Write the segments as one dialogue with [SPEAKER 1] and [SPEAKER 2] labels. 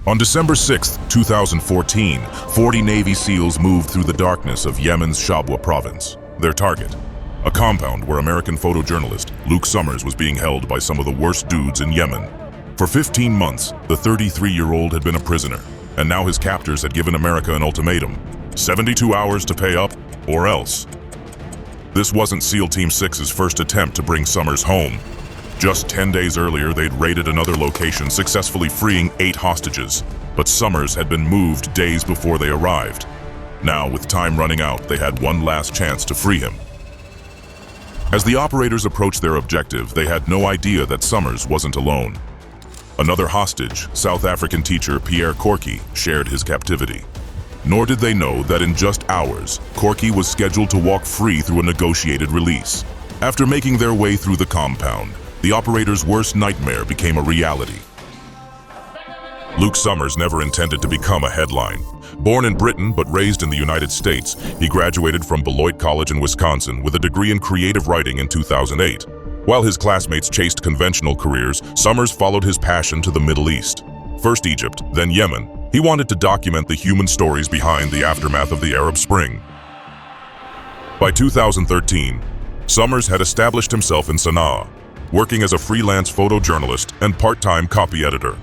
[SPEAKER 1] On December 6, 2014, 40 Navy SEALs moved through the darkness of Yemen's Shabwa province. Their target, a compound where American photojournalist Luke Summers was being held by some of the worst dudes in Yemen. For 15 months, the 33-year-old had been a prisoner, and now his captors had given America an ultimatum: 72 hours to pay up, or else. This wasn't SEAL Team 6's first attempt to bring Summers home. Just 10 days earlier, they'd raided another location, successfully freeing 8 hostages. But Summers had been moved days before they arrived. Now, with time running out, they had one last chance to free him. As the operators approached their objective, they had no idea that Summers wasn't alone. Another hostage, South African teacher Pierre Korkie, shared his captivity. Nor did they know that in just hours, Korkie was scheduled to walk free through a negotiated release. After making their way through the compound, the operator's worst nightmare became a reality. Luke Summers never intended to become a headline. Born in Britain but raised in the United States, he graduated from Beloit College in Wisconsin with a degree in creative writing in 2008. While his classmates chased conventional careers, Summers followed his passion to the Middle East. First Egypt, then Yemen. He wanted to document the human stories behind the aftermath of the Arab Spring. By 2013, Summers had established himself in Sana'a, working as a freelance photojournalist and part-time copy editor.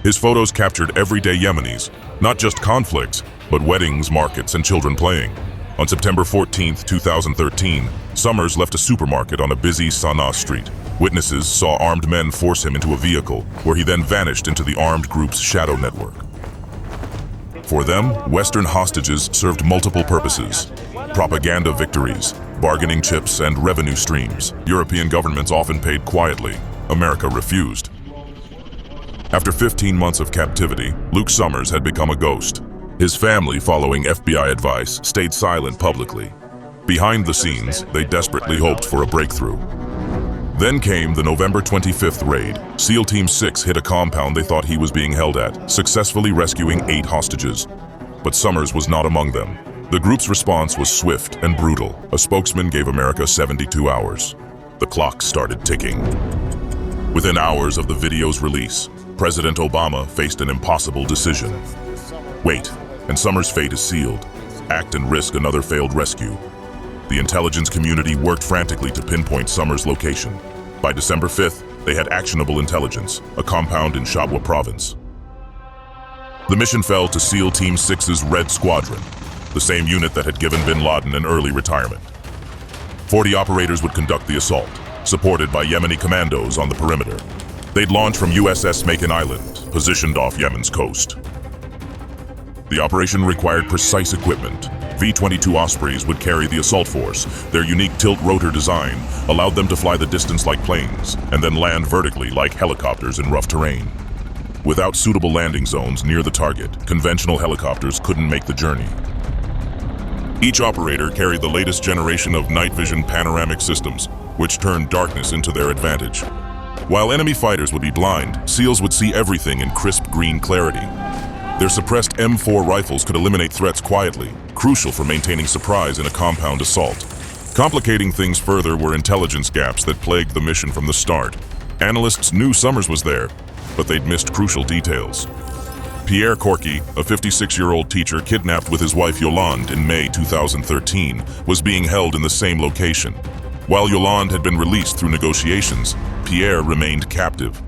[SPEAKER 1] His photos captured everyday Yemenis, not just conflicts, but weddings, markets, and children playing. On September 14, 2013, Summers left a supermarket on a busy Sana'a street. Witnesses saw armed men force him into a vehicle, where he then vanished into the armed group's shadow network. For them, Western hostages served multiple purposes: propaganda victories, bargaining chips, and revenue streams. European governments often paid quietly. America refused. After 15 months of captivity, Luke Summers had become a ghost. His family, following FBI advice, stayed silent publicly. Behind the scenes, they desperately hoped for a breakthrough. Then came the November 25th raid. SEAL Team 6 hit a compound they thought he was being held at, successfully rescuing 8 hostages. But Summers was not among them. The group's response was swift and brutal. A spokesman gave America 72 hours. The clock started ticking. Within hours of the video's release, President Obama faced an impossible decision. Wait, and Summers' fate is sealed. Act and risk another failed rescue. The intelligence community worked frantically to pinpoint Summers' location. By December 5th, they had actionable intelligence, a compound in Shabwa province. The mission fell to SEAL Team 6's Red Squadron, the same unit that had given bin Laden an early retirement. 40 operators would conduct the assault, supported by Yemeni commandos on the perimeter. They'd launch from USS Makin Island, positioned off Yemen's coast. The operation required precise equipment. V-22 Ospreys would carry the assault force. Their unique tilt-rotor design allowed them to fly the distance like planes, and then land vertically like helicopters in rough terrain. Without suitable landing zones near the target, conventional helicopters couldn't make the journey. Each operator carried the latest generation of night vision panoramic systems, which turned darkness into their advantage. While enemy fighters would be blind, SEALs would see everything in crisp green clarity. Their suppressed M4 rifles could eliminate threats quietly, crucial for maintaining surprise in a compound assault. Complicating things further were intelligence gaps that plagued the mission from the start. Analysts knew Summers was there, but they'd missed crucial details. Pierre Korkie, a 56-year-old teacher kidnapped with his wife Yolande in May 2013, was being held in the same location. While Yolande had been released through negotiations, Pierre remained captive.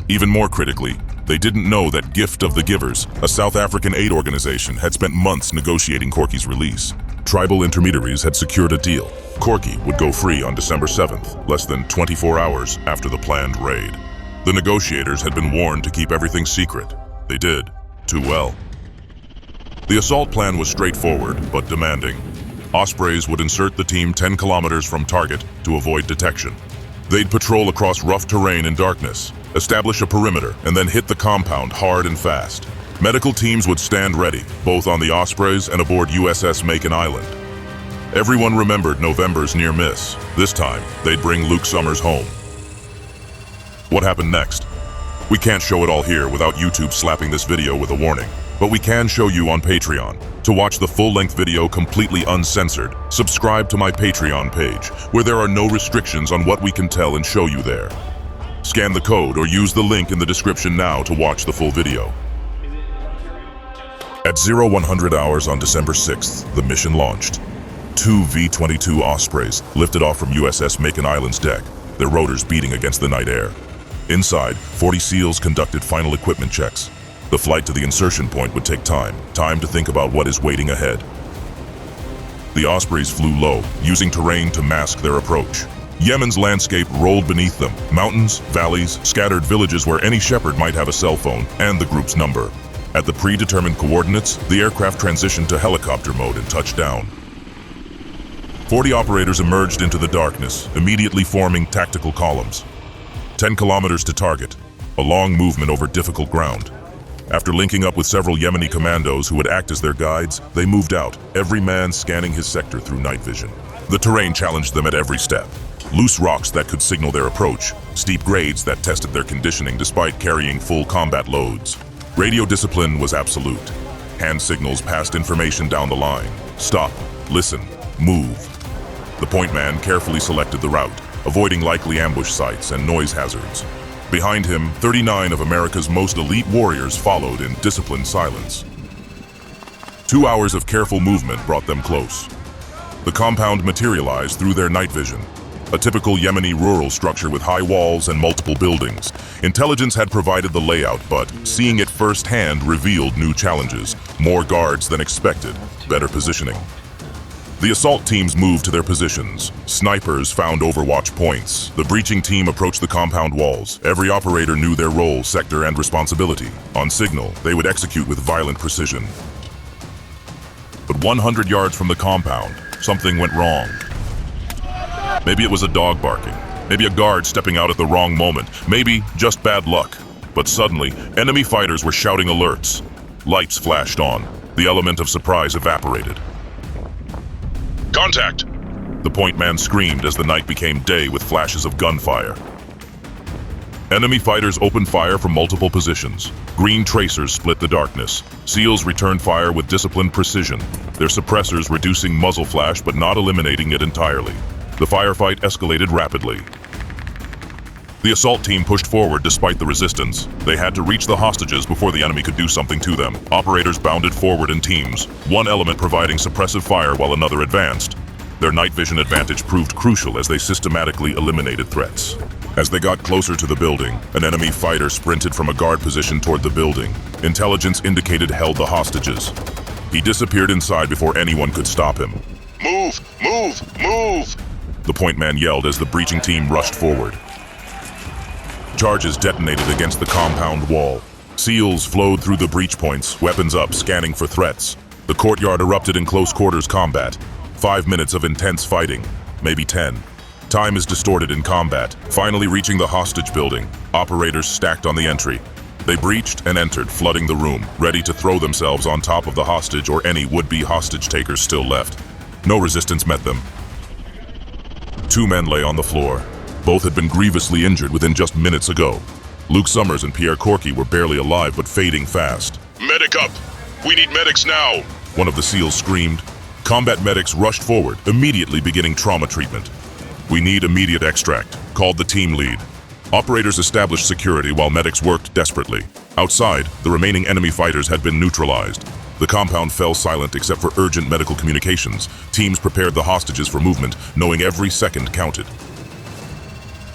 [SPEAKER 1] Even more critically, they didn't know that Gift of the Givers, a South African aid organization, had spent months negotiating Korkie's release. Tribal intermediaries had secured a deal. Korkie would go free on December 7th, less than 24 hours after the planned raid. The negotiators had been warned to keep everything secret. They did, too well. The assault plan was straightforward, but demanding. Ospreys would insert the team 10 kilometers from target to avoid detection. They'd patrol across rough terrain in darkness, establish a perimeter, and then hit the compound hard and fast. Medical teams would stand ready, both on the Ospreys and aboard USS Makin Island. Everyone remembered November's near miss. This time, they'd bring Luke Summers home. What happened next? We can't show it all here without YouTube slapping this video with a warning, but we can show you on Patreon. To watch the full-length video completely uncensored, subscribe to my Patreon page, where there are no restrictions on what we can tell and show you there. Scan the code or use the link in the description now to watch the full video. At 0100 hours on December 6th, the mission launched. Two V-22 Ospreys lifted off from USS Makin Island's deck, their rotors beating against the night air. Inside, 40 SEALs conducted final equipment checks. The flight to the insertion point would take time to think about what is waiting ahead. The Ospreys flew low, using terrain to mask their approach. Yemen's landscape rolled beneath them, mountains, valleys, scattered villages where any shepherd might have a cell phone and the group's number. At the predetermined coordinates, the aircraft transitioned to helicopter mode and touched down. 40 operators emerged into the darkness, immediately forming tactical columns. 10 kilometers to target, a long movement over difficult ground. After linking up with several Yemeni commandos who would act as their guides, they moved out, every man scanning his sector through night vision. The terrain challenged them at every step. Loose rocks that could signal their approach, steep grades that tested their conditioning despite carrying full combat loads. Radio discipline was absolute. Hand signals passed information down the line. Stop, listen, move. The point man carefully selected the route, avoiding likely ambush sites and noise hazards. Behind him, 39 of America's most elite warriors followed in disciplined silence. 2 hours of careful movement brought them close. The compound materialized through their night vision. A typical Yemeni rural structure with high walls and multiple buildings. Intelligence had provided the layout, but seeing it firsthand revealed new challenges. More guards than expected, better positioning. The assault teams moved to their positions. Snipers found overwatch points. The breaching team approached the compound walls. Every operator knew their role, sector, and responsibility. On signal, they would execute with violent precision. But 100 yards from the compound, something went wrong. Maybe it was a dog barking. Maybe a guard stepping out at the wrong moment. Maybe just bad luck. But suddenly, enemy fighters were shouting alerts. Lights flashed on. The element of surprise evaporated. Contact! The point man screamed as the night became day with flashes of gunfire. Enemy fighters opened fire from multiple positions. Green tracers split the darkness. SEALs returned fire with disciplined precision, their suppressors reducing muzzle flash but not eliminating it entirely. The firefight escalated rapidly. The assault team pushed forward despite the resistance. They had to reach the hostages before the enemy could do something to them. Operators bounded forward in teams, one element providing suppressive fire while another advanced. Their night vision advantage proved crucial as they systematically eliminated threats. As they got closer to the building, an enemy fighter sprinted from a guard position toward the building. Intelligence indicated held the hostages. He disappeared inside before anyone could stop him. Move! Move! Move! The point man yelled as the breaching team rushed forward. Charges detonated against the compound wall. SEALs flowed through the breach points, weapons up, scanning for threats. The courtyard erupted in close quarters combat. 5 minutes of intense fighting, maybe 10. Time is distorted in combat. Finally reaching the hostage building, operators stacked on the entry. They breached and entered, flooding the room, ready to throw themselves on top of the hostage or any would-be hostage takers still left. No resistance met them. 2 men lay on the floor. Both had been grievously injured within just minutes ago. Luke Summers and Pierre Korkie were barely alive but fading fast. Medic up! We need medics now! One of the SEALs screamed. Combat medics rushed forward, immediately beginning trauma treatment. We need immediate extract, called the team lead. Operators established security while medics worked desperately. Outside, the remaining enemy fighters had been neutralized. The compound fell silent except for urgent medical communications. Teams prepared the hostages for movement, knowing every second counted.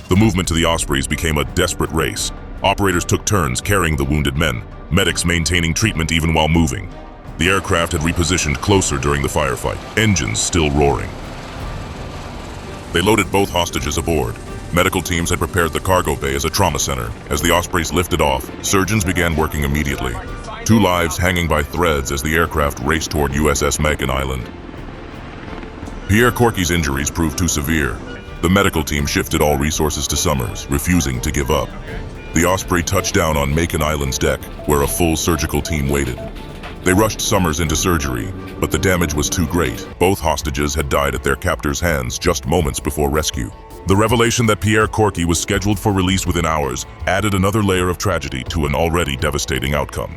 [SPEAKER 1] The movement to the Ospreys became a desperate race. Operators took turns carrying the wounded men, medics maintaining treatment even while moving. The aircraft had repositioned closer during the firefight, engines still roaring. They loaded both hostages aboard. Medical teams had prepared the cargo bay as a trauma center. As the Ospreys lifted off, surgeons began working immediately. 2 lives hanging by threads as the aircraft raced toward USS Makin Island. Pierre Korkie's injuries proved too severe. The medical team shifted all resources to Summers, refusing to give up. The Osprey touched down on Makin Island's deck, where a full surgical team waited. They rushed Summers into surgery, but the damage was too great. Both hostages had died at their captors' hands just moments before rescue. The revelation that Pierre Korkie was scheduled for release within hours added another layer of tragedy to an already devastating outcome.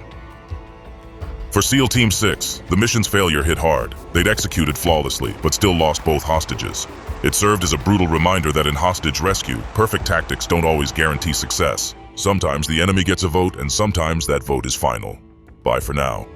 [SPEAKER 1] For SEAL Team 6, the mission's failure hit hard. They'd executed flawlessly, but still lost both hostages. It served as a brutal reminder that in hostage rescue, perfect tactics don't always guarantee success. Sometimes the enemy gets a vote, and sometimes that vote is final. Bye for now.